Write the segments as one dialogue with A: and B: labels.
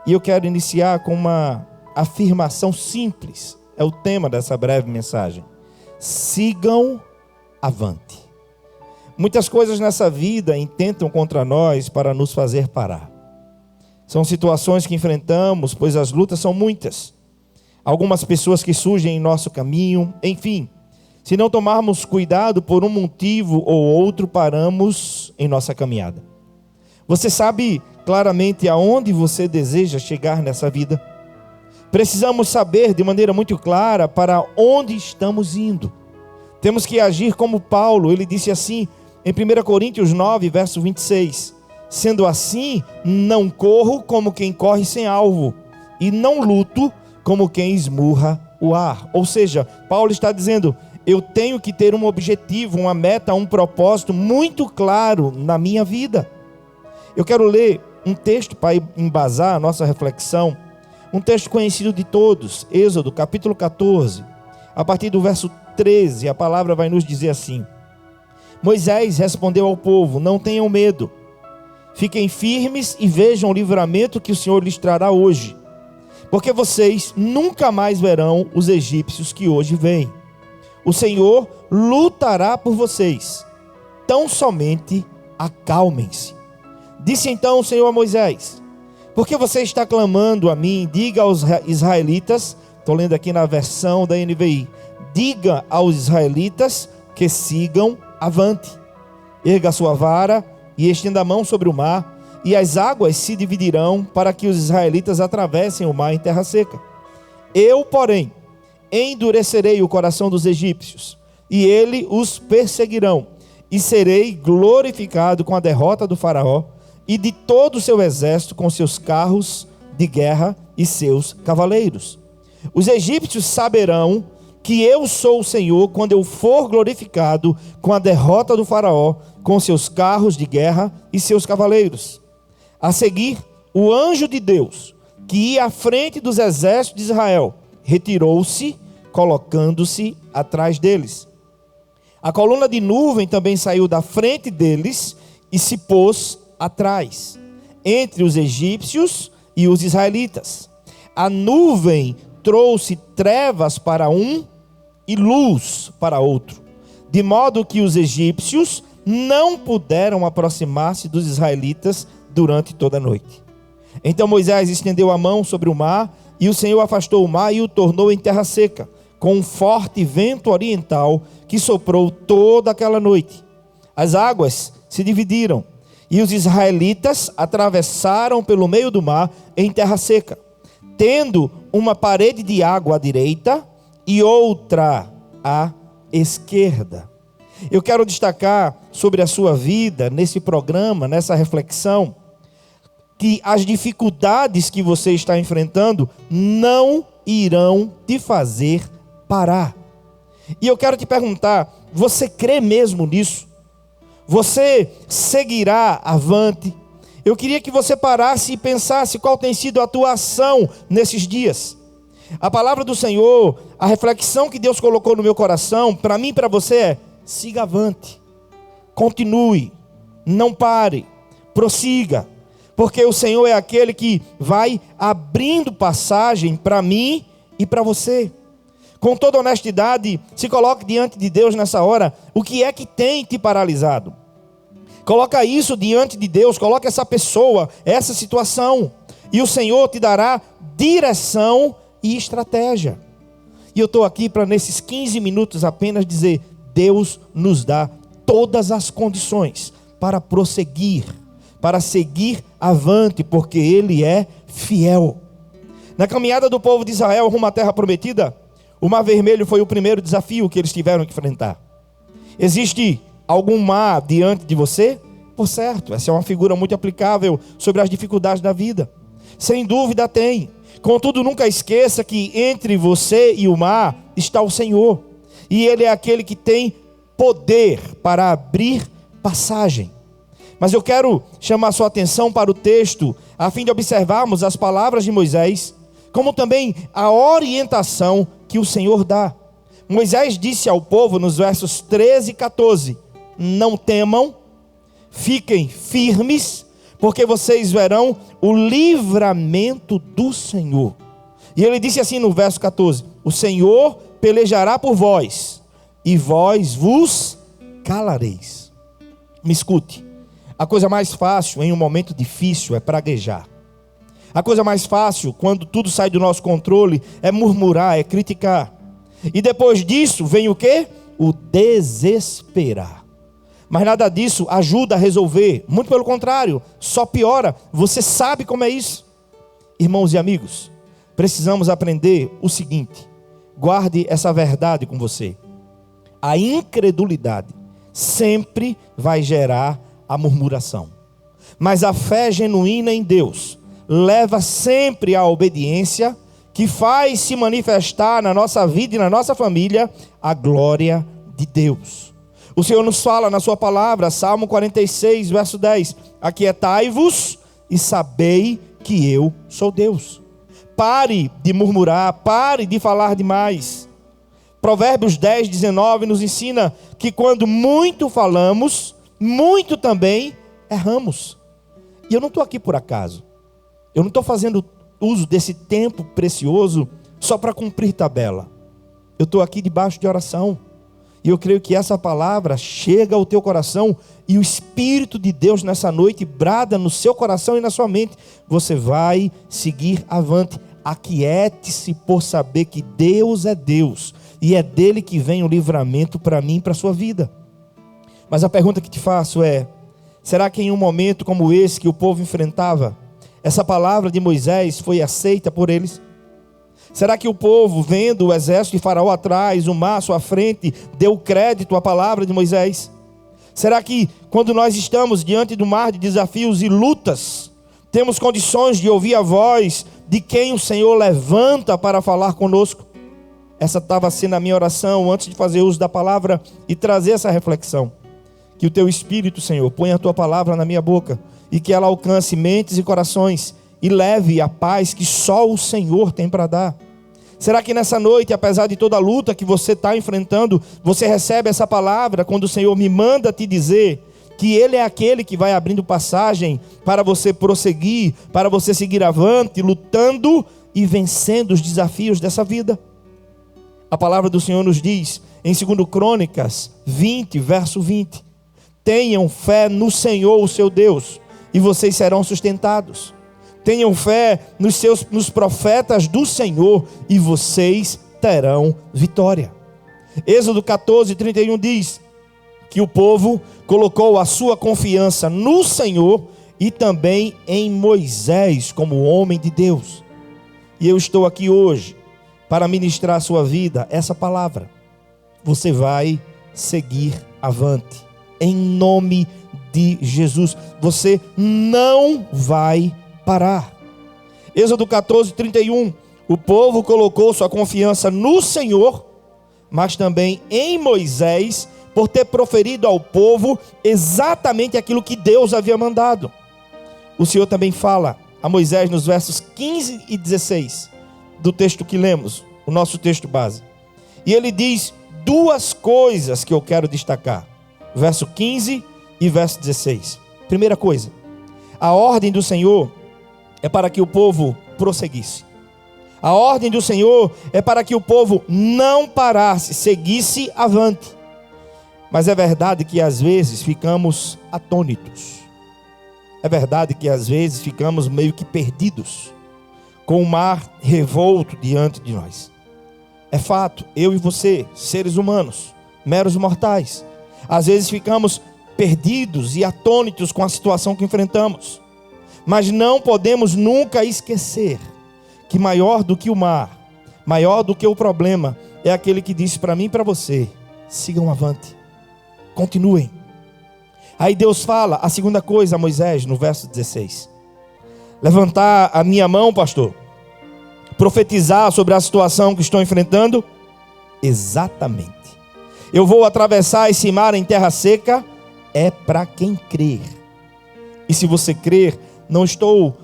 A: E eu quero iniciar com uma afirmação simples. É o tema dessa breve mensagem. Sigam avante. Muitas coisas nessa vida intentam contra nós para nos fazer parar. São situações que enfrentamos, pois as lutas são muitas. Algumas pessoas que surgem em nosso caminho, enfim. Se não tomarmos cuidado por um motivo ou outro, paramos em nossa caminhada. Você sabe claramente aonde você deseja chegar nessa vida? Precisamos saber de maneira muito clara para onde estamos indo. Temos que agir como Paulo. Ele disse assim em 1 Coríntios 9, verso 26. Sendo assim, não corro como quem corre sem alvo, e não luto como quem esmurra o ar. Ou seja, Paulo está dizendo, eu tenho que ter um objetivo, uma meta, um propósito muito claro na minha vida. Eu quero ler um texto para embasar a nossa reflexão, um texto conhecido de todos, Êxodo capítulo 14, a partir do verso 13, a palavra vai nos dizer assim: Moisés respondeu ao povo, não tenham medo, fiquem firmes e vejam o livramento que o Senhor lhes trará hoje, porque vocês nunca mais verão os egípcios que hoje vêm. O Senhor lutará por vocês, tão somente acalmem-se. Disse então o Senhor a Moisés, por que você está clamando a mim? Diga aos israelitas, estou lendo aqui na versão da NVI, diga aos israelitas que sigam avante. Erga a sua vara e estenda a mão sobre o mar, e as águas se dividirão para que os israelitas atravessem o mar em terra seca. Eu, porém, endurecerei o coração dos egípcios, e eles os perseguirão, e serei glorificado com a derrota do faraó, e de todo o seu exército com seus carros de guerra e seus cavaleiros. Os egípcios saberão que eu sou o Senhor quando eu for glorificado com a derrota do faraó, com seus carros de guerra e seus cavaleiros. A seguir, o anjo de Deus, que ia à frente dos exércitos de Israel, retirou-se, colocando-se atrás deles. A coluna de nuvem também saiu da frente deles e se pôs atrás, entre os egípcios e os israelitas. A nuvem trouxe trevas para um e luz para outro, de modo que os egípcios não puderam aproximar-se dos israelitas durante toda a noite. Então Moisés estendeu a mão sobre o mar, e o Senhor afastou o mar e o tornou em terra seca, com um forte vento oriental que soprou toda aquela noite. As águas se dividiram, e os israelitas atravessaram pelo meio do mar em terra seca, tendo uma parede de água à direita e outra à esquerda. Eu quero destacar sobre a sua vida, nesse programa, nessa reflexão, que as dificuldades que você está enfrentando não irão te fazer parar. E eu quero te perguntar, você crê mesmo nisso? Você seguirá avante? Eu queria que você parasse e pensasse qual tem sido a tua ação nesses dias. A palavra do Senhor, a reflexão que Deus colocou no meu coração, para mim e para você é: siga avante, continue, não pare, prossiga, porque o Senhor é aquele que vai abrindo passagem para mim e para você. Com toda honestidade, se coloque diante de Deus nessa hora. O que é que tem te paralisado? Coloca isso diante de Deus, coloca essa pessoa, essa situação, e o Senhor te dará direção e estratégia. E eu estou aqui para nesses 15 minutos apenas dizer: Deus nos dá todas as condições para prosseguir, para seguir avante, porque Ele é fiel. Na caminhada do povo de Israel rumo à terra prometida, o Mar Vermelho foi o primeiro desafio que eles tiveram que enfrentar. Existe algum mar diante de você? Por certo, essa é uma figura muito aplicável sobre as dificuldades da vida. Sem dúvida tem. Contudo, nunca esqueça que entre você e o mar está o Senhor. E Ele é aquele que tem poder para abrir passagem. Mas eu quero chamar sua atenção para o texto, a fim de observarmos as palavras de Moisés, como também a orientação que o Senhor dá. Moisés disse ao povo nos versos 13 e 14: não temam, fiquem firmes, porque vocês verão o livramento do Senhor. E ele disse assim no verso 14: o Senhor pelejará por vós, e vós vos calareis. Me escute, a coisa mais fácil em um momento difícil é praguejar. A coisa mais fácil, quando tudo sai do nosso controle, é murmurar, é criticar. E depois disso vem o quê? O desesperar. Mas nada disso ajuda a resolver. Muito pelo contrário, só piora. Você sabe como é isso. Irmãos e amigos, precisamos aprender o seguinte. Guarde essa verdade com você. A incredulidade sempre vai gerar a murmuração. Mas a fé genuína em Deus leva sempre à obediência, que faz se manifestar na nossa vida e na nossa família a glória de Deus. O Senhor nos fala na sua palavra, Salmo 46, verso 10: aquietai-vos e sabei que eu sou Deus. Pare de murmurar, pare de falar demais. Provérbios 10, 19 nos ensina que quando muito falamos, muito também erramos. E eu não estou aqui por acaso. Eu não estou fazendo uso desse tempo precioso só para cumprir tabela. Eu estou aqui debaixo de oração. E eu creio que essa palavra chega ao teu coração e o Espírito de Deus nessa noite brada no seu coração e na sua mente. Você vai seguir avante. Aquiete-se por saber que Deus é Deus. E é dele que vem o livramento para mim e para a sua vida. Mas a pergunta que te faço é: será que em um momento como esse que o povo enfrentava, essa palavra de Moisés foi aceita por eles? Será que o povo, vendo o exército de Faraó atrás, o mar à sua frente, deu crédito à palavra de Moisés? Será que quando nós estamos diante do mar de desafios e lutas, temos condições de ouvir a voz de quem o Senhor levanta para falar conosco? Essa estava sendo a minha oração antes de fazer uso da palavra e trazer essa reflexão. Que o teu Espírito, Senhor, ponha a tua palavra na minha boca e que ela alcance mentes e corações e leve a paz que só o Senhor tem para dar. Será que nessa noite, apesar de toda a luta que você está enfrentando, você recebe essa palavra quando o Senhor me manda te dizer que Ele é aquele que vai abrindo passagem para você prosseguir, para você seguir avante, lutando e vencendo os desafios dessa vida? A palavra do Senhor nos diz, em 2 Crônicas 20, verso 20, tenham fé no Senhor, o seu Deus, e vocês serão sustentados. Tenham fé nos profetas do Senhor, e vocês terão vitória. Êxodo 14, 31 diz que o povo colocou a sua confiança no Senhor e também em Moisés como homem de Deus. E eu estou aqui hoje para ministrar à sua vida essa palavra. Você vai seguir avante, em nome de Jesus. Você não vai parar. Êxodo 14, 31. O povo colocou sua confiança no Senhor, mas também em Moisés, por ter proferido ao povo exatamente aquilo que Deus havia mandado. O Senhor também fala a Moisés nos versos 15 e 16 do texto que lemos, o nosso texto base. E ele diz duas coisas que eu quero destacar. Verso 15 e verso 16. Primeira coisa, a ordem do Senhor é para que o povo prosseguisse. A ordem do Senhor é para que o povo não parasse, seguisse avante. Mas é verdade que às vezes ficamos atônitos. É verdade que às vezes ficamos meio que perdidos, com o mar revolto diante de nós. É fato, eu e você, seres humanos, meros mortais, às vezes ficamos perdidos e atônitos com a situação que enfrentamos. Mas não podemos nunca esquecer que maior do que o mar, maior do que o problema, é aquele que diz para mim e para você: sigam avante, continuem. Aí Deus fala a segunda coisa a Moisés no verso 16: levantar a minha mão, pastor, profetizar sobre a situação que estou enfrentando? Exatamente. Eu vou atravessar esse mar em terra seca, é para quem crer. E se você crer, não estou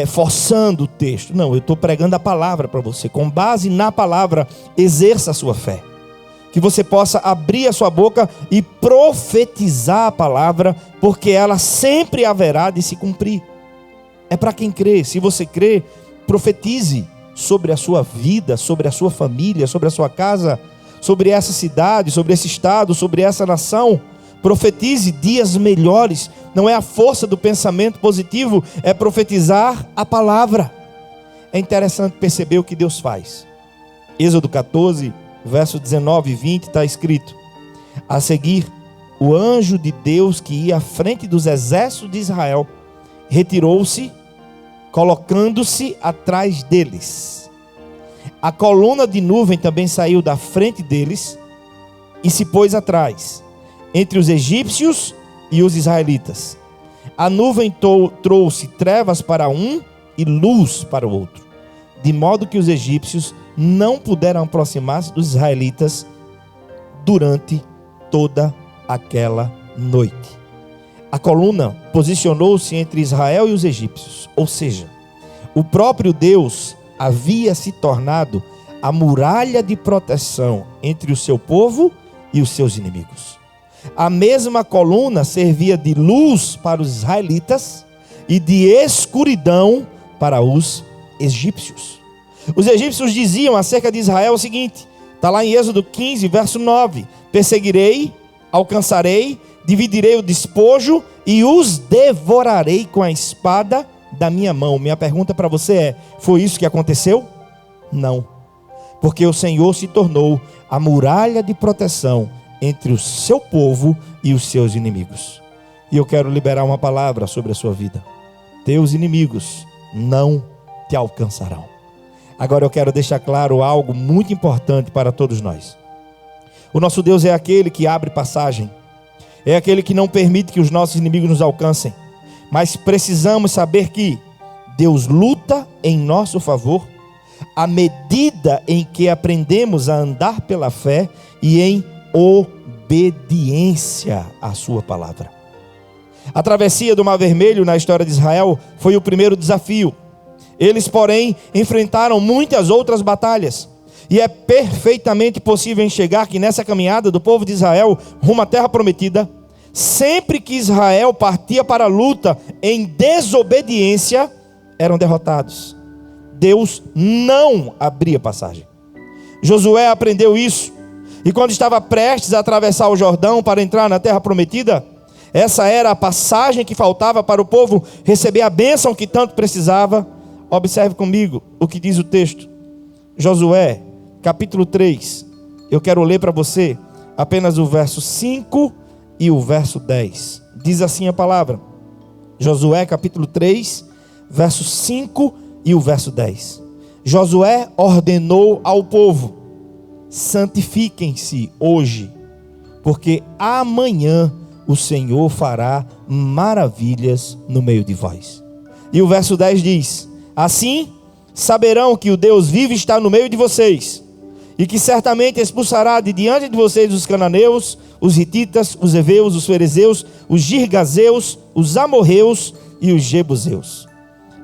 A: forçando o texto, não, eu estou pregando a palavra para você. Com base na palavra, exerça a sua fé. que você possa abrir a sua boca e profetizar a palavra, porque ela sempre haverá de se cumprir. É para quem crê. Se você crê, profetize sobre a sua vida, sobre a sua família, sobre a sua casa, sobre essa cidade, sobre esse estado, sobre essa nação. Profetize dias melhores. Não é a força do pensamento positivo, é profetizar a palavra. É interessante perceber o que Deus faz. Êxodo 14, verso 19 e 20 está escrito: a seguir, o anjo de Deus que ia à frente dos exércitos de Israel retirou-se, colocando-se atrás deles. A coluna de nuvem também saiu da frente deles e se pôs atrás, entre os egípcios e os israelitas. A nuvem trouxe trevas para um e luz para o outro, de modo que os egípcios não puderam aproximar-se dos israelitas durante toda aquela noite. A coluna posicionou-se entre Israel e os egípcios, ou seja, o próprio Deus havia se tornado a muralha de proteção entre o seu povo e os seus inimigos. A mesma coluna servia de luz para os israelitas e de escuridão para os egípcios. Os egípcios diziam acerca de Israel o seguinte, está lá em Êxodo 15, verso 9: perseguirei, alcançarei, dividirei o despojo e os devorarei com a espada da minha mão. Minha pergunta para você é: foi isso que aconteceu? Não, porque o Senhor se tornou a muralha de proteção entre o seu povo e os seus inimigos. E eu quero liberar uma palavra sobre a sua vida: teus inimigos não te alcançarão. Agora eu quero deixar claro algo muito importante para todos nós. O nosso Deus é aquele que abre passagem, é aquele que não permite que os nossos inimigos nos alcancem. Mas precisamos saber que Deus luta em nosso favor à medida em que aprendemos a andar pela fé e em obediência à sua palavra. A travessia do Mar Vermelho na história de Israel foi o primeiro desafio. Eles, porém, enfrentaram muitas outras batalhas. E é perfeitamente possível enxergar que nessa caminhada do povo de Israel rumo à terra prometida, sempre que Israel partia para a luta em desobediência, eram derrotados. Deus não abria passagem. Josué aprendeu isso. E quando estava prestes a atravessar o Jordão para entrar na terra prometida, essa era a passagem que faltava para o povo receber a bênção que tanto precisava. Observe comigo o que diz o texto. Josué, capítulo 3. Eu quero ler para você apenas o verso 5 e o verso 10. Diz assim a palavra. Josué, capítulo 3, verso 5 e o verso 10. Josué ordenou ao povo: santifiquem-se hoje, porque amanhã o Senhor fará maravilhas no meio de vós. E o verso 10 diz: assim saberão que o Deus vivo está no meio de vocês, e que certamente expulsará de diante de vocês os cananeus, os hititas, os heveus, os ferezeus, os girgazeus, os amorreus e os jebuseus.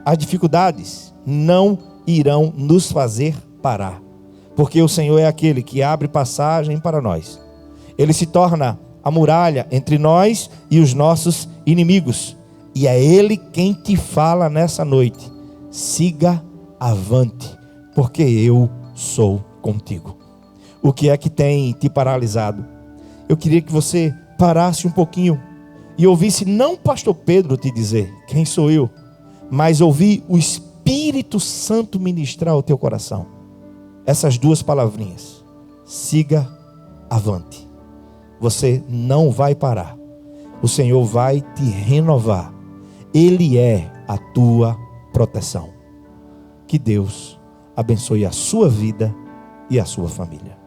A: As dificuldades não irão nos fazer parar, porque o Senhor é aquele que abre passagem para nós. Ele se torna a muralha entre nós e os nossos inimigos. E é Ele quem te fala nessa noite: siga avante, porque eu sou contigo. O que é que tem te paralisado? Eu queria que você parasse um pouquinho e ouvisse não pastor Pedro te dizer quem sou eu, mas ouvir o Espírito Santo ministrar ao teu coração essas duas palavrinhas: siga avante. Você não vai parar. O Senhor vai te renovar. Ele é a tua proteção. Que Deus abençoe a sua vida e a sua família.